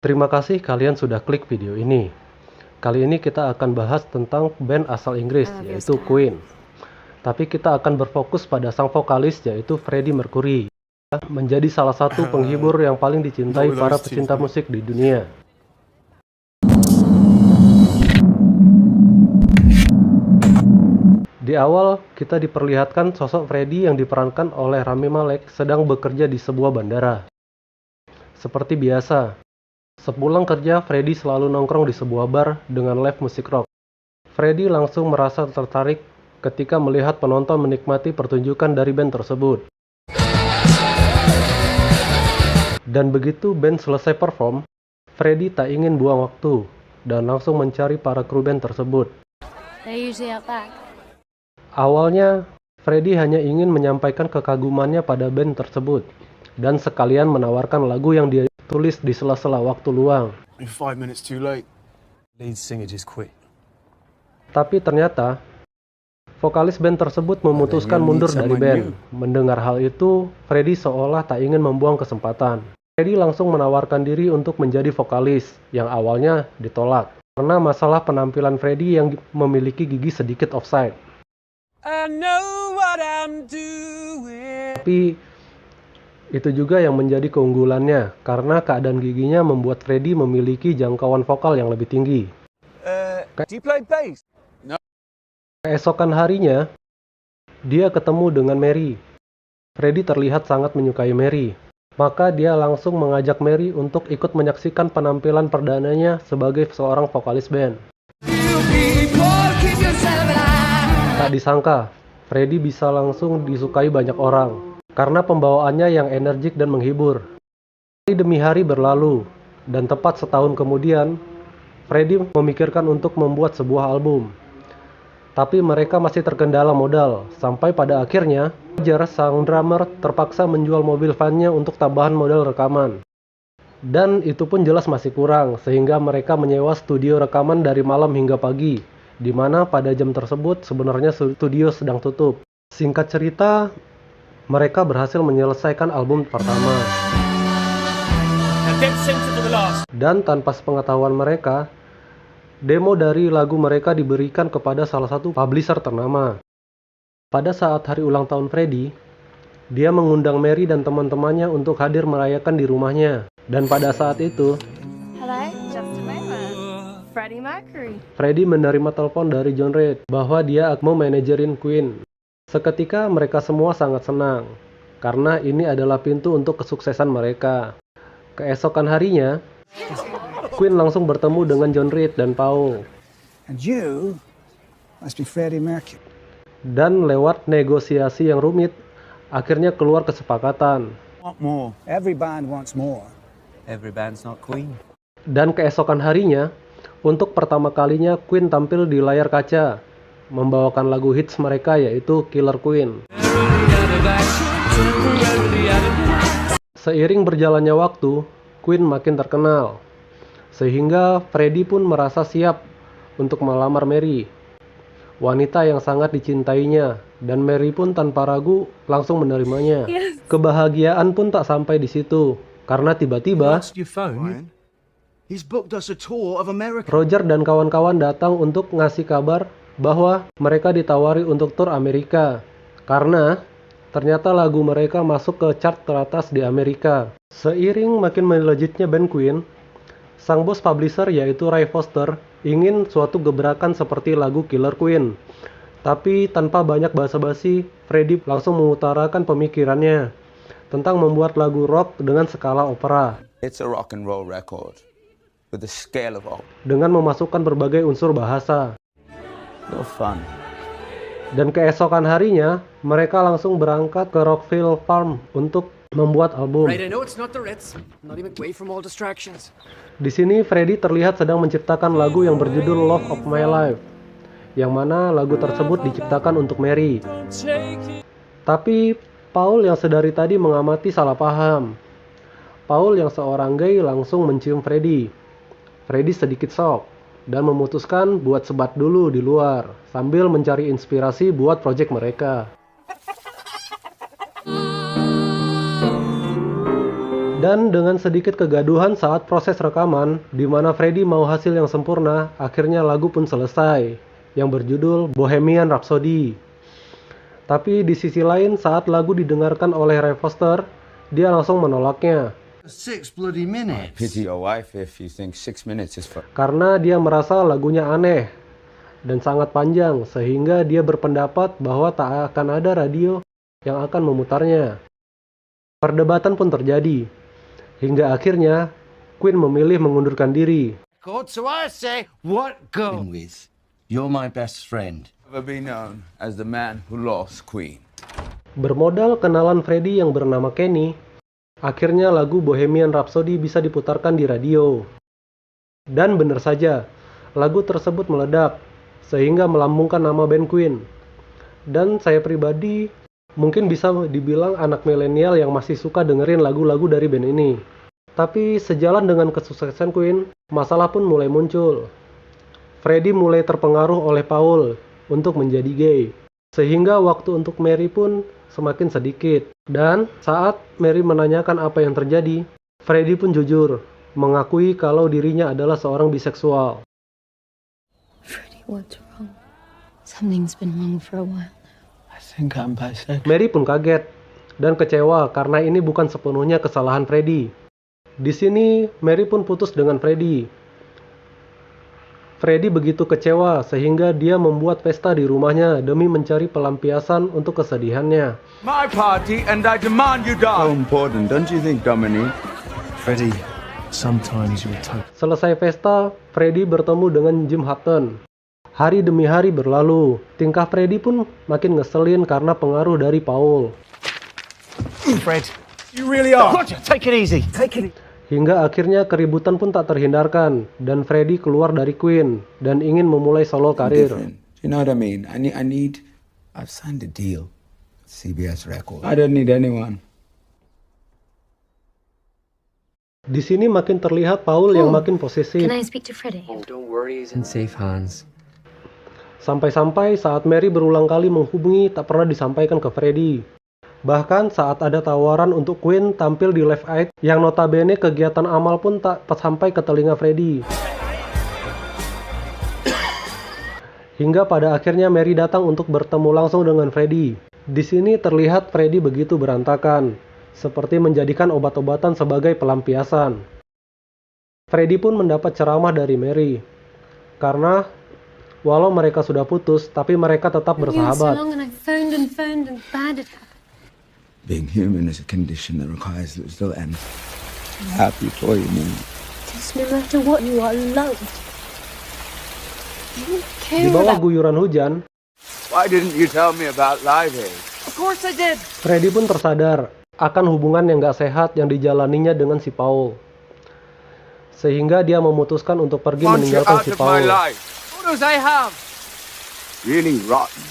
Terima kasih kalian sudah klik video ini. Kali ini kita akan bahas tentang band asal Inggris, yaitu Queen. Tapi kita akan berfokus pada sang vokalis, yaitu Freddie Mercury. Menjadi salah satu penghibur yang paling dicintai para pecinta musik di dunia. Di awal, kita diperlihatkan sosok Freddie yang diperankan oleh Rami Malek sedang bekerja di sebuah bandara. Seperti biasa, sepulang kerja, Freddie selalu nongkrong di sebuah bar dengan live musik rock. Freddie langsung merasa tertarik ketika melihat penonton menikmati pertunjukan dari band tersebut. Dan begitu band selesai perform, Freddie tak ingin buang waktu dan langsung mencari para kru band tersebut. Awalnya, Freddie hanya ingin menyampaikan kekagumannya pada band tersebut dan sekalian menawarkan lagu yang dia tulis di sela-sela waktu luang. Tapi ternyata, vokalis band tersebut memutuskan mundur dari band. Mendengar hal itu, Freddie seolah tak ingin membuang kesempatan. Freddie langsung menawarkan diri untuk menjadi vokalis, yang awalnya ditolak karena masalah penampilan Freddie yang memiliki gigi sedikit offside. Tapi itu juga yang menjadi keunggulannya, karena keadaan giginya membuat Freddie memiliki jangkauan vokal yang lebih tinggi. Keesokan harinya, dia ketemu dengan Mary. Freddie terlihat sangat menyukai Mary, maka dia langsung mengajak Mary untuk ikut menyaksikan penampilan perdananya sebagai seorang vokalis band. Tak disangka, Freddie bisa langsung disukai banyak orang karena pembawaannya yang energik dan menghibur. Hari demi hari berlalu, dan tepat setahun kemudian, Freddie memikirkan untuk membuat sebuah album. Tapi mereka masih terkendala modal, sampai pada akhirnya, Roger, sang drummer, terpaksa menjual mobil van-nya untuk tambahan modal rekaman. Dan itu pun jelas masih kurang, sehingga mereka menyewa studio rekaman dari malam hingga pagi, di mana pada jam tersebut sebenarnya studio sedang tutup. Singkat cerita, mereka berhasil menyelesaikan album pertama. Dan tanpa sepengetahuan mereka, demo dari lagu mereka diberikan kepada salah satu publisher ternama. Pada saat hari ulang tahun Freddie, dia mengundang Mary dan teman-temannya untuk hadir merayakan di rumahnya. Dan pada saat itu, Freddie menerima telepon dari John Reid bahwa dia mau manajerin Queen. Seketika mereka semua sangat senang, karena ini adalah pintu untuk kesuksesan mereka. Keesokan harinya, Queen langsung bertemu dengan John Reid dan Paul. Dan lewat negosiasi yang rumit, akhirnya keluar kesepakatan. Dan keesokan harinya, untuk pertama kalinya Queen tampil di layar kaca, membawakan lagu hits mereka yaitu Killer Queen. Seiring berjalannya waktu, Queen makin terkenal, sehingga Freddie pun merasa siap untuk melamar Mary, wanita yang sangat dicintainya, dan Mary pun tanpa ragu langsung menerimanya. Kebahagiaan pun tak sampai di situ, karena tiba-tiba Roger dan kawan-kawan datang untuk ngasih kabar bahwa mereka ditawari untuk tur Amerika, karena ternyata lagu mereka masuk ke chart teratas di Amerika. Seiring makin melejitnya band Queen, sang bos publisher yaitu Ray Foster ingin suatu gebrakan seperti lagu Killer Queen. Tapi tanpa banyak basa-basi, Freddie langsung mengutarakan pemikirannya tentang membuat lagu rock dengan skala opera. It's a rock and roll record with the scale of opera. Dengan memasukkan berbagai unsur bahasa. No fun. Dan keesokan harinya, mereka langsung berangkat ke Rockville Farm untuk membuat album. Di sini Freddie terlihat sedang menciptakan lagu yang berjudul Love of My Life, yang mana lagu tersebut diciptakan untuk Mary. Tapi Paul yang sedari tadi mengamati salah paham. Paul yang seorang gay langsung mencium Freddie. Freddie sedikit shock dan memutuskan buat sebat dulu di luar sambil mencari inspirasi buat project mereka. Dan dengan sedikit kegaduhan saat proses rekaman, di mana Freddie mau hasil yang sempurna, akhirnya lagu pun selesai, yang berjudul Bohemian Rhapsody. Tapi di sisi lain, saat lagu didengarkan oleh Ray Foster, dia langsung menolaknya. 6 bloody minutes. Pity your wife if you think 6 minutes is for... Karena dia merasa lagunya aneh dan sangat panjang, sehingga dia berpendapat bahwa tak akan ada radio yang akan memutarnya. Perdebatan pun terjadi, hingga akhirnya Queen memilih mengundurkan diri. God, so I say, what go? With, you're my best friend. Ever be known as the man who lost Queen. Bermodal kenalan Freddie yang bernama Kenny, akhirnya lagu Bohemian Rhapsody bisa diputarkan di radio. Dan benar saja, lagu tersebut meledak, sehingga melambungkan nama band Queen. Dan saya pribadi mungkin bisa dibilang anak milenial yang masih suka dengerin lagu-lagu dari band ini. Tapi sejalan dengan kesuksesan Queen, masalah pun mulai muncul. Freddie mulai terpengaruh oleh Paul untuk menjadi gay, sehingga waktu untuk Mary pun semakin sedikit. Dan saat Mary menanyakan apa yang terjadi, Freddie pun jujur mengakui kalau dirinya adalah seorang biseksual. Freddie, what's wrong? Something's been wrong for a while. I think I'm bisexual. Mary pun kaget dan kecewa karena ini bukan sepenuhnya kesalahan Freddie. Di sini Mary pun putus dengan Freddie. Freddie begitu kecewa sehingga dia membuat pesta di rumahnya demi mencari pelampiasan untuk kesedihannya. My party and I demand you die. So important, don't you think, Dominic? Freddie, sometimes you're tough. Selesai pesta, Freddie bertemu dengan Jim Hutton. Hari demi hari berlalu, tingkah Freddie pun makin ngeselin karena pengaruh dari Paul. Fred, you really are. Roger, take it easy. Take it. Hingga akhirnya keributan pun tak terhindarkan dan Freddie keluar dari Queen dan ingin memulai solo karir. Different. You know what I mean? I've signed a deal with CBS Records. I don't need anyone. Di sini makin terlihat Paul yang makin posesif. Can I speak to Freddie? Don't worry, he's in safe hands. Sampai-sampai saat Mary berulang kali menghubungi tak pernah disampaikan ke Freddie. Bahkan saat ada tawaran untuk Queen tampil di Live Aid yang notabene kegiatan amal pun tak sampai ke telinga Freddie. Hingga pada akhirnya Mary datang untuk bertemu langsung dengan Freddie. Di sini terlihat Freddie begitu berantakan, seperti menjadikan obat-obatan sebagai pelampiasan. Freddie pun mendapat ceramah dari Mary. Karena walau mereka sudah putus, tapi mereka tetap bersahabat. Being human is a condition that requires that it still ends. Happy for you, man. Just no matter what, you are loved. You Di care bawah about... guyuran hujan, Why didn't you tell me about Live Aid? Of course I did! Freddie pun tersadar akan hubungan yang gak sehat yang dijalaninya dengan si Paul. Sehingga dia memutuskan untuk pergi Want you meninggalkan out si of my Paul. life. Photos I have! Really rotten.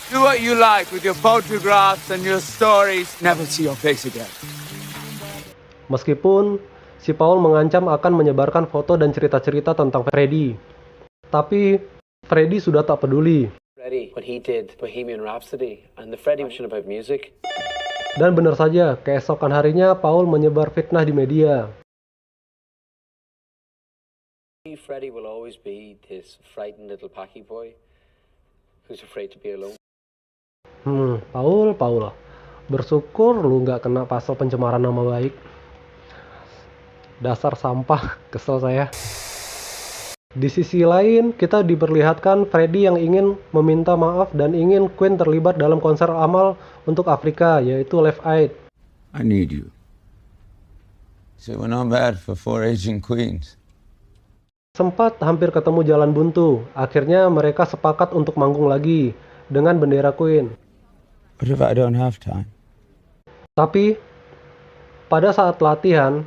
Do what you like with your photographs and your stories. Never see your face again. Meskipun si Paul mengancam akan menyebarkan foto dan cerita-cerita tentang Freddie. Tapi Freddie sudah tak peduli. Freddie, when he did Bohemian Rhapsody and the Freddie version about music. Dan benar saja, keesokan harinya Paul menyebar fitnah di media. Freddie will always be this frightened little packy boy who's afraid to be alone. Paul, bersyukur lu gak kena pasal pencemaran nama baik. Dasar sampah, kesel saya. Di sisi lain, kita diperlihatkan Freddie yang ingin meminta maaf dan ingin Queen terlibat dalam konser amal untuk Afrika, yaitu Live Aid. I need you. So we're not bad for 4 Asian queens. Sempat hampir ketemu jalan buntu, akhirnya mereka sepakat untuk manggung lagi dengan bendera Queen. What if I don't have time? Tapi, pada saat latihan,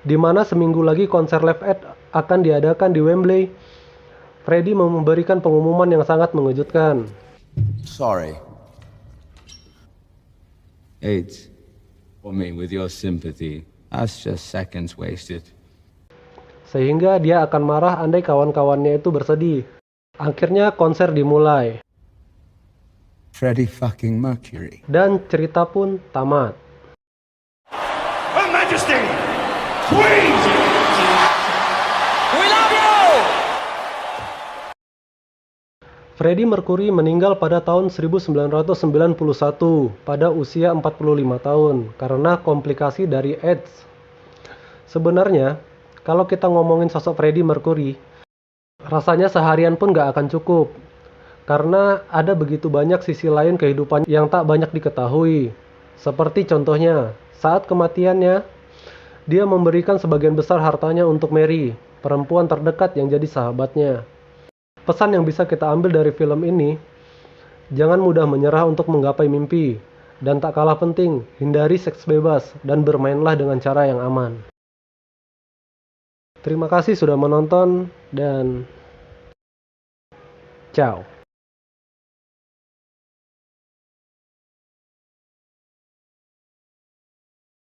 di mana seminggu lagi konser Live Aid akan diadakan di Wembley, Freddie memberikan pengumuman yang sangat mengejutkan. Sorry. AIDS. For me, with your sympathy, that's just seconds wasted. Sehingga dia akan marah andai kawan-kawannya itu bersedih. Akhirnya konser dimulai. Freddie fucking Mercury. Dan cerita pun tamat. Her Majesty, Freddie Mercury meninggal pada tahun 1991 pada usia 45 tahun karena komplikasi dari AIDS. Sebenarnya, kalau kita ngomongin sosok Freddie Mercury, rasanya seharian pun gak akan cukup. Karena ada begitu banyak sisi lain kehidupan yang tak banyak diketahui. Seperti contohnya, saat kematiannya, dia memberikan sebagian besar hartanya untuk Mary, perempuan terdekat yang jadi sahabatnya. Pesan yang bisa kita ambil dari film ini, jangan mudah menyerah untuk menggapai mimpi, dan tak kalah penting, hindari seks bebas dan bermainlah dengan cara yang aman. Terima kasih sudah menonton dan ciao.